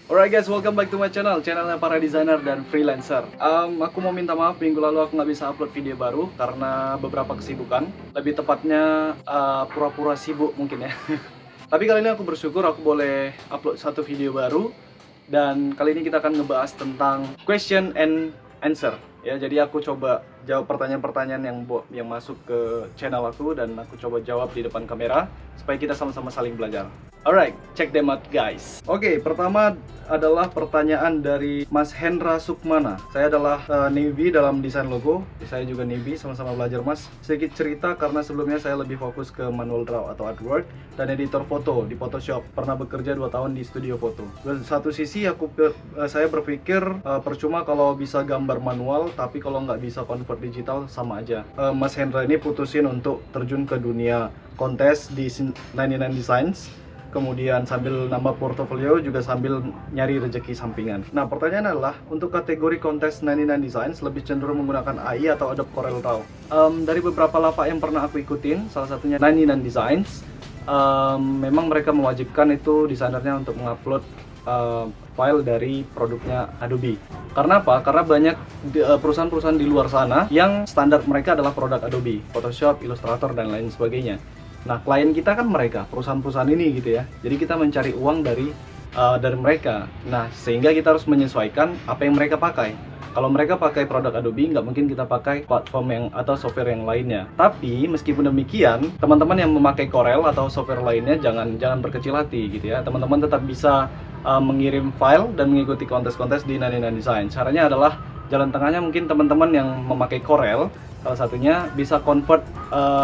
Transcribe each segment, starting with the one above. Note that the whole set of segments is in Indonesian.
Alright guys, welcome back to my channelnya para desainer dan freelancer. Aku mau minta maaf, minggu lalu aku nggak bisa upload video baru karena beberapa kesibukan. Lebih tepatnya pura-pura sibuk mungkin ya. Tapi kali ini aku bersyukur aku boleh upload satu video baru. Dan kali ini kita akan ngebahas tentang question and answer. Ya, jadi aku coba jawab pertanyaan-pertanyaan yang masuk ke channel aku dan aku coba jawab di depan kamera supaya kita sama-sama saling belajar. Alright, check them out guys. Oke, pertama adalah pertanyaan dari Mas Hendra Sukmana. Saya adalah newbie dalam desain logo. Saya juga newbie, sama-sama belajar Mas. Sedikit cerita karena sebelumnya saya lebih fokus ke manual draw atau artwork dan editor foto di Photoshop. Pernah bekerja 2 tahun di studio foto. Di satu sisi saya berpikir percuma kalau bisa gambar manual, tapi kalau nggak bisa convert digital sama aja. Mas Hendra ini putusin untuk terjun ke dunia kontes di 99 Designs. Kemudian sambil nambah portofolio juga sambil nyari rezeki sampingan. Nah, pertanyaan adalah untuk kategori kontes 99 Designs lebih cenderung menggunakan AI atau Adobe Corel Draw. Dari beberapa lapak yang pernah aku ikutin, salah satunya 99 Designs, memang mereka mewajibkan itu desainernya untuk mengupload file dari produknya Adobe. Karena apa? Karena banyak perusahaan-perusahaan di luar sana yang standar mereka adalah produk Adobe, Photoshop, Illustrator, dan lain sebagainya. Nah, klien kita kan mereka, perusahaan-perusahaan ini gitu ya. Jadi kita mencari uang dari mereka. Nah, sehingga kita harus menyesuaikan apa yang mereka pakai. Kalau mereka pakai produk Adobe, nggak mungkin kita pakai platform atau software yang lainnya. Tapi meskipun demikian, teman-teman yang memakai Corel atau software lainnya jangan berkecil hati gitu ya. Teman-teman tetap bisa mengirim file dan mengikuti kontes-kontes di 99 Design. Caranya adalah jalan tengahnya mungkin teman-teman yang memakai Corel, salah satunya bisa convert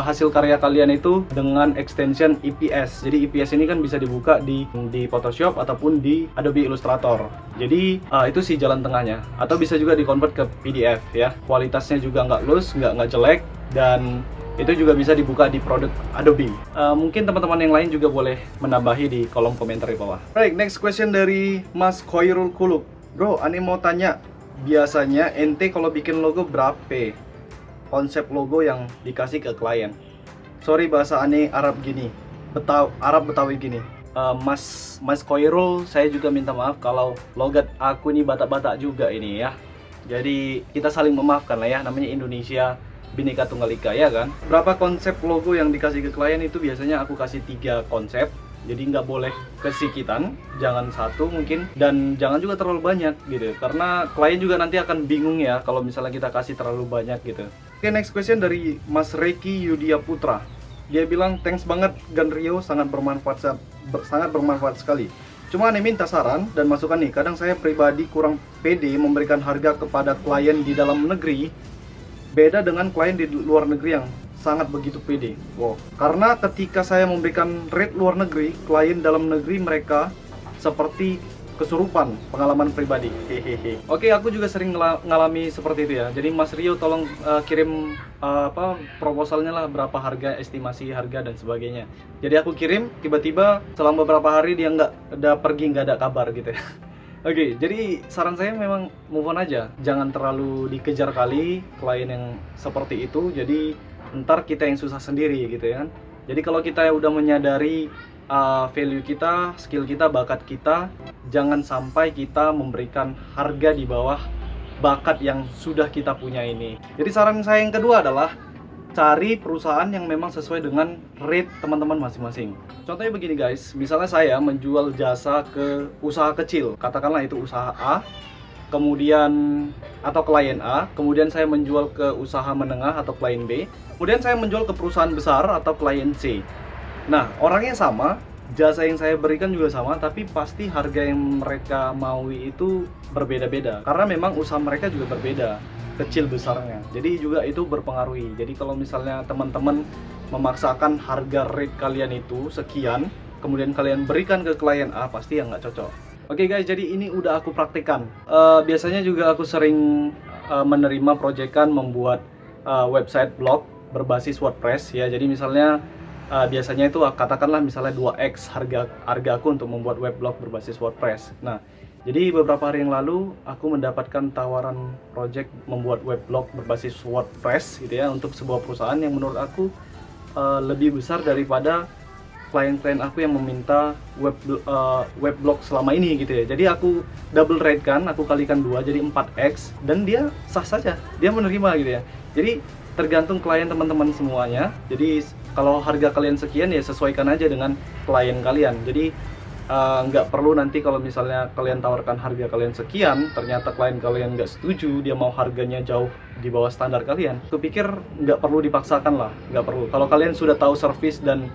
hasil karya kalian itu dengan extension EPS. Jadi EPS ini kan bisa dibuka di Photoshop ataupun di Adobe Illustrator. Jadi itu sih jalan tengahnya. Atau bisa juga di-convert ke PDF ya. Kualitasnya juga nggak loose, nggak jelek, dan itu juga bisa dibuka di produk Adobe. Mungkin teman-teman yang lain juga boleh menambahi di kolom komentar di bawah. Right, next question dari Mas Khoirul Kuluk. Bro, Ani mau tanya, biasanya ente kalau bikin logo berapa konsep logo yang dikasih ke klien? Sorry bahasa aneh Arab gini, Arab Betawi gini. Mas Khoirul, saya juga minta maaf kalau logat aku ini Batak-Batak juga ini ya. Jadi kita saling memaafkan lah ya, namanya Indonesia Bhinneka Tunggal Ika ya kan. Berapa konsep logo yang dikasih ke klien itu biasanya aku kasih 3 konsep. Jadi nggak boleh kesikitan, jangan satu mungkin, dan jangan juga terlalu banyak gitu. Karena klien juga nanti akan bingung ya kalau misalnya kita kasih terlalu banyak gitu. Oke, next question dari Mas Reki Yudia Putra. Dia bilang, thanks banget Ganrio, sangat bermanfaat sekali. Cuma Ane minta saran dan masukan nih, kadang saya pribadi kurang pede memberikan harga kepada klien di dalam negeri, beda dengan klien di luar negeri yang sangat begitu pede. Wow. Karena ketika saya memberikan rate luar negeri, klien dalam negeri mereka seperti kesurupan, pengalaman pribadi. Hehehe. Oke, aku juga sering ngalami seperti itu ya. Jadi Mas Rio tolong kirim proposalnya lah, berapa harga, estimasi harga dan sebagainya. Jadi aku kirim, tiba-tiba selama beberapa hari dia nggak ada kabar gitu ya. Oke, jadi saran saya memang move on aja. Jangan terlalu dikejar kali klien yang seperti itu. Jadi ntar kita yang susah sendiri gitu ya kan. Jadi kalau kita udah menyadari value kita, skill kita, bakat kita, jangan sampai kita memberikan harga di bawah bakat yang sudah kita punya ini. Jadi saran saya yang kedua adalah cari perusahaan yang memang sesuai dengan rate teman-teman masing-masing. Contohnya begini guys, misalnya saya menjual jasa ke usaha kecil, katakanlah itu usaha A, kemudian atau klien A, kemudian saya menjual ke usaha menengah atau klien B, kemudian saya menjual ke perusahaan besar atau klien C. Nah, orangnya sama, jasa yang saya berikan juga sama, tapi pasti harga yang mereka maui itu berbeda-beda. Karena memang usaha mereka juga berbeda, kecil besarnya. Jadi juga itu berpengaruhi. Jadi kalau misalnya teman-teman memaksakan harga rate kalian itu sekian, kemudian kalian berikan ke klien A, pasti yang nggak cocok. Oke guys, jadi ini udah aku praktekkan. Biasanya juga aku sering menerima proyekan membuat website blog berbasis WordPress ya. Jadi misalnya biasanya itu katakanlah misalnya 2x harga aku untuk membuat web blog berbasis WordPress. Nah, jadi beberapa hari yang lalu aku mendapatkan tawaran project membuat web blog berbasis WordPress gitu ya, untuk sebuah perusahaan yang menurut aku lebih besar daripada klien-klien aku yang meminta web blog selama ini gitu ya. Jadi aku double rate kan, aku kalikan 2 jadi 4x, dan dia sah saja, dia menerima gitu ya. Jadi tergantung klien teman-teman semuanya. Jadi kalau harga kalian sekian ya sesuaikan aja dengan klien kalian. Jadi nggak perlu nanti kalau misalnya kalian tawarkan harga kalian sekian, ternyata klien kalian nggak setuju, dia mau harganya jauh di bawah standar kalian. Aku pikir nggak perlu dipaksakan lah, nggak perlu. Kalau kalian sudah tahu service dan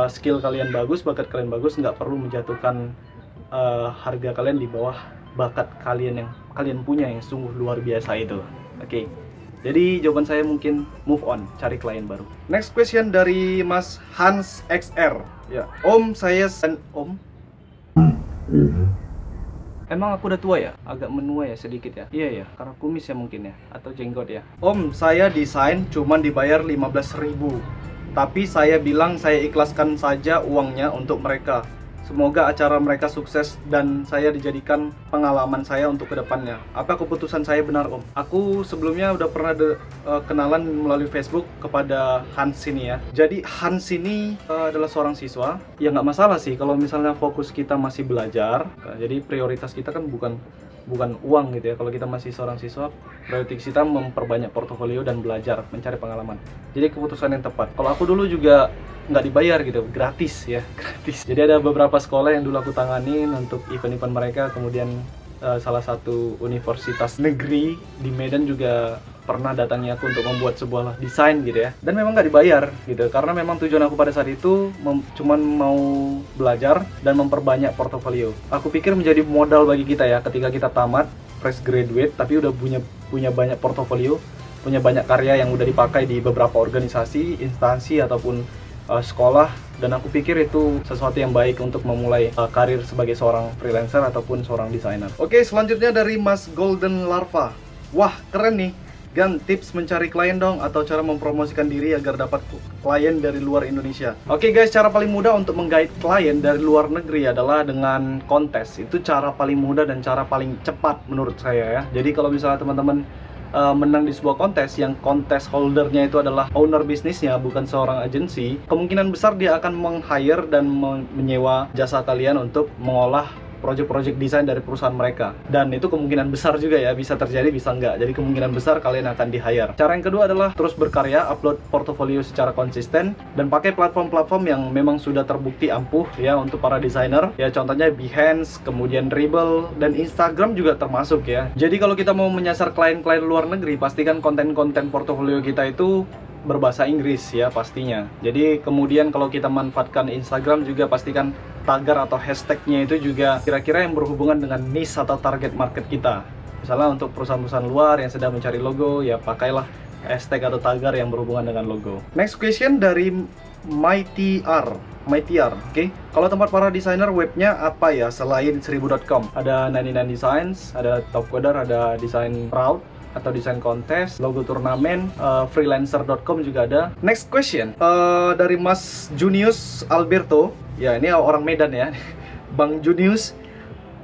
skill kalian bagus, bakat kalian bagus, nggak perlu menjatuhkan harga kalian di bawah bakat kalian yang kalian punya yang sungguh luar biasa itu. Oke. Jadi jawaban saya mungkin move on, cari klien baru. Next question dari Mas Hans XR. Ya, Om saya Om. Emang aku udah tua ya? Agak menua ya sedikit ya? Iya ya, karena kumis ya mungkin ya, atau jenggot ya. Om, saya desain cuman dibayar 15.000. Tapi saya bilang saya ikhlaskan saja uangnya untuk mereka. Semoga acara mereka sukses dan saya dijadikan pengalaman saya untuk kedepannya. Apa keputusan saya benar, Om? Aku sebelumnya udah pernah kenalan melalui Facebook kepada Hans ini ya. Jadi Hans ini adalah seorang siswa. Ya nggak masalah sih kalau misalnya fokus kita masih belajar. Jadi prioritas kita kan bukan uang gitu ya. Kalau kita masih seorang siswa, prioritas kita memperbanyak portofolio dan belajar, mencari pengalaman. Jadi keputusan yang tepat. Kalau aku dulu juga nggak dibayar gitu, gratis ya, gratis. Jadi ada beberapa sekolah yang dulu aku tanganin untuk event-event mereka. Kemudian salah satu universitas negeri di Medan juga pernah datangi aku untuk membuat sebuah desain gitu ya. Dan memang nggak dibayar gitu, karena memang tujuan aku pada saat itu cuman mau belajar dan memperbanyak portofolio. Aku pikir menjadi modal bagi kita ya, ketika kita tamat, fresh graduate, tapi udah punya banyak portofolio, punya banyak karya yang udah dipakai di beberapa organisasi, instansi, ataupun sekolah. Dan aku pikir itu sesuatu yang baik untuk memulai karir sebagai seorang freelancer ataupun seorang desainer. Oke, selanjutnya dari Mas Golden Larva. Wah, keren nih. Gan, tips mencari klien dong, atau cara mempromosikan diri agar dapat klien dari luar Indonesia. Oke guys, cara paling mudah untuk menggait klien dari luar negeri adalah dengan kontes. Itu cara paling mudah dan cara paling cepat menurut saya ya. Jadi kalau misalnya teman-teman menang di sebuah kontes yang kontes holdernya itu adalah owner bisnisnya, bukan seorang agensi, kemungkinan besar dia akan meng-hire dan menyewa jasa kalian untuk mengolah project-project desain dari perusahaan mereka. Dan itu kemungkinan besar juga ya, bisa terjadi bisa enggak. Jadi kemungkinan besar kalian akan di-hire. Cara yang kedua adalah terus berkarya, upload portofolio secara konsisten, dan pakai platform-platform yang memang sudah terbukti ampuh ya untuk para desainer. Ya contohnya Behance, kemudian Dribbble, dan Instagram juga termasuk ya. Jadi kalau kita mau menyasar klien-klien luar negeri, pastikan konten-konten portofolio kita itu berbahasa Inggris ya pastinya. Jadi kemudian kalau kita manfaatkan Instagram juga pastikan tagar atau hashtagnya itu juga kira-kira yang berhubungan dengan niche atau target market kita. Misalnya untuk perusahaan-perusahaan luar yang sedang mencari logo, ya pakailah hashtag atau tagar yang berhubungan dengan logo. Next question dari MyTR. Oke. Kalau tempat para desainer webnya apa ya selain 1000.com? Ada 99 Designs, ada Topcoder, ada Design Proud, atau desain kontes, logo turnamen, freelancer.com juga ada. Next question dari Mas Junius Alberto. Ya ini orang Medan ya. Bang Junius,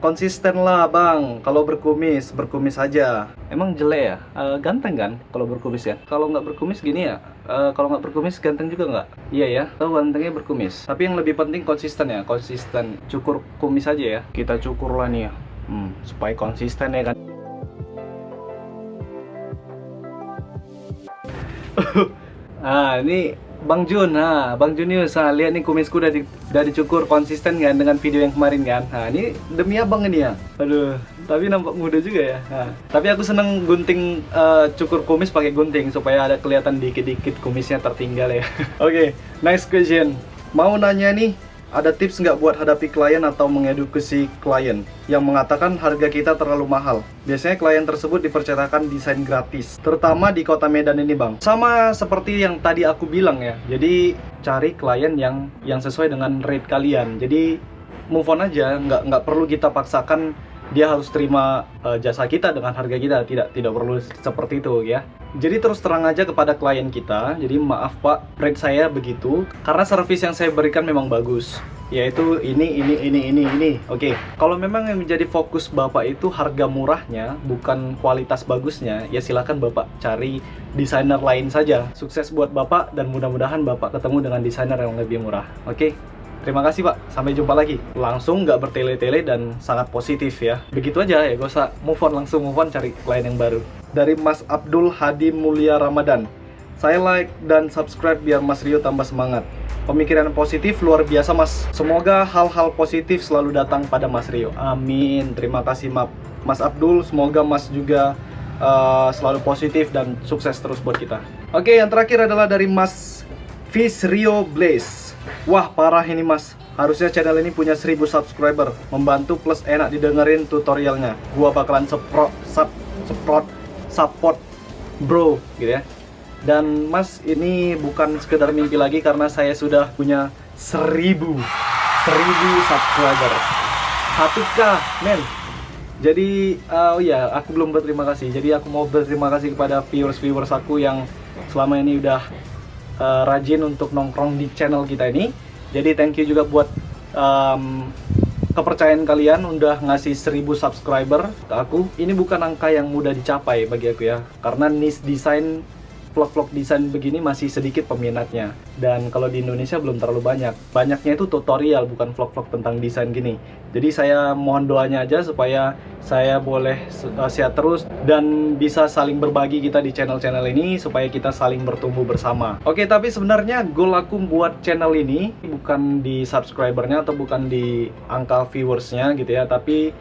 konsisten lah bang. Kalau berkumis aja. Emang jelek ya? Ganteng kan kalau berkumis ya? Kalau nggak berkumis gini ya? Kalau nggak berkumis ganteng juga nggak? Iya ya, tahu gantengnya berkumis. Tapi yang lebih penting konsisten ya, konsisten. Cukur kumis aja ya. Kita cukur lah nih ya, supaya konsisten ya kan. Ini Bang Jun, Bang Junius, lihat nih kumisku udah dicukur konsisten kan dengan video yang kemarin kan. Ini demi abang ini ya. Aduh, tapi nampak muda juga ya. Tapi aku seneng gunting, cukur kumis pakai gunting supaya ada kelihatan dikit-dikit kumisnya tertinggal ya. Oke, next question. Mau nanya nih, ada tips nggak buat hadapi klien atau mengedukasi klien yang mengatakan harga kita terlalu mahal? Biasanya klien tersebut dipercayakan desain gratis, terutama di kota Medan ini bang. Sama seperti yang tadi aku bilang ya, jadi cari klien yang sesuai dengan rate kalian. Jadi move on aja, nggak perlu kita paksakan dia harus terima jasa kita dengan harga kita. Tidak perlu seperti itu ya. Jadi terus terang aja kepada klien kita, jadi maaf pak, rate saya begitu karena servis yang saya berikan memang bagus. yaitu ini. Oke, kalau memang yang menjadi fokus Bapak itu harga murahnya, bukan kualitas bagusnya, ya silakan Bapak cari desainer lain saja. Sukses buat Bapak dan mudah-mudahan Bapak ketemu dengan desainer yang lebih murah. Oke, terima kasih Pak, sampai jumpa lagi. Langsung nggak bertele-tele dan sangat positif ya. Begitu aja ya, gak usah langsung move on cari klien yang baru. Dari Mas Abdul Hadi Mulia Ramadan, saya like dan subscribe biar Mas Rio tambah semangat. Pemikiran positif luar biasa Mas. Semoga hal-hal positif selalu datang pada Mas Rio. Amin. Terima kasih Mas Abdul. Semoga Mas juga selalu positif dan sukses terus buat kita. Oke, yang terakhir adalah dari Mas Fish Rio Blaze. Wah, parah ini Mas. Harusnya channel ini punya 1000 subscriber. Membantu plus enak didengerin tutorialnya. Gua bakalan support bro gitu ya. Dan Mas, ini bukan sekedar mimpi lagi karena saya sudah punya 1000 subscriber. 1K men. Jadi oh ya, aku belum berterima kasih. Jadi aku mau berterima kasih kepada viewers aku yang selama ini udah rajin untuk nongkrong di channel kita ini. Jadi thank you juga buat kepercayaan kalian udah ngasih 1000 subscriber ke aku. Ini bukan angka yang mudah dicapai bagi aku ya, karena niche desain, vlog-vlog desain begini masih sedikit peminatnya. Dan kalau di Indonesia belum terlalu banyak. Banyaknya itu tutorial, bukan vlog-vlog tentang desain gini. Jadi saya mohon doanya aja supaya saya boleh sehat terus dan bisa saling berbagi kita di channel-channel ini supaya kita saling bertumbuh bersama. Oke, tapi sebenarnya goal aku buat channel ini bukan di subscribernya atau bukan di angka viewersnya gitu ya, tapi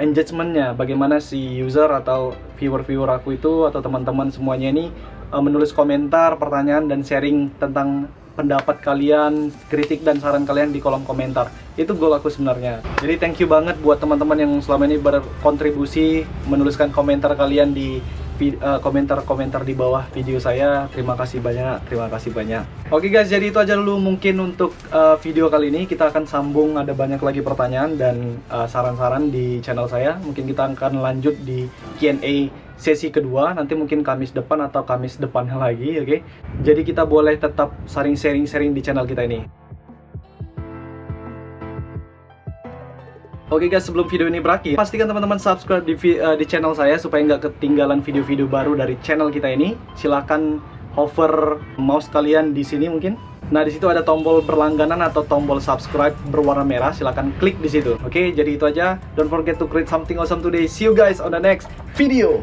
engagementnya. Bagaimana si user atau viewer aku itu atau teman-teman semuanya ini menulis komentar, pertanyaan, dan sharing tentang pendapat kalian, kritik dan saran kalian di kolom komentar. Itu goal aku sebenarnya. Jadi thank you banget buat teman-teman yang selama ini berkontribusi menuliskan komentar kalian di komentar-komentar di bawah video saya. Terima kasih banyak. Oke guys, jadi itu aja dulu mungkin untuk video kali ini. Kita akan sambung, ada banyak lagi pertanyaan dan saran-saran di channel saya. Mungkin kita akan lanjut di Q&A sesi kedua, nanti mungkin Kamis depan atau Kamis depannya lagi, oke? Jadi kita boleh tetap saling sharing di channel kita ini. Oke guys, sebelum video ini berakhir, pastikan teman-teman subscribe di channel saya supaya nggak ketinggalan video-video baru dari channel kita ini. Silahkan hover mouse kalian di sini mungkin. Nah, di situ ada tombol berlangganan atau tombol subscribe berwarna merah. Silahkan klik di situ. Oke, jadi itu aja. Don't forget to create something awesome today. See you guys on the next video.